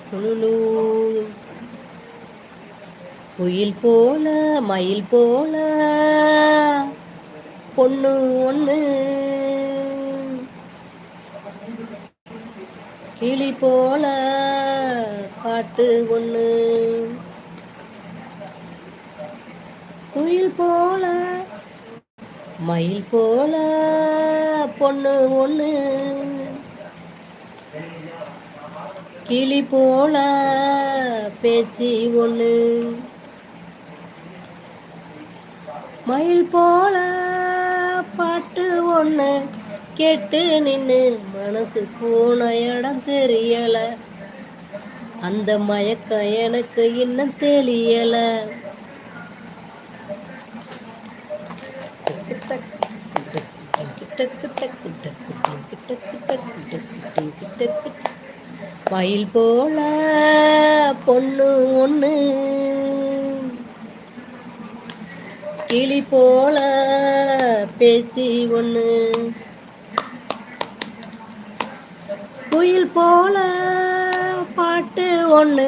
துளுலு குயில் போல மயில் போல பொண்ணு ஒண்ணு கிளி போல பாட்டு ஒண்ணு குயில் போல மயில் போல பொண்ணு ஒண்ணு கிளி போல பேச்சு ஒண்ணு மயில் போல பாட்டு ஒண்ணு கேட்டு நின்னு மனசு போன இடம் தெரியல, அந்த மயக்கம் எனக்கு இன்னும் தெரியல. மயில் போல பொண்ணு ஒண்ணு கிளி போல பேச்சு ஒண்ணு குயில் போல பாட்டு ஒண்ணு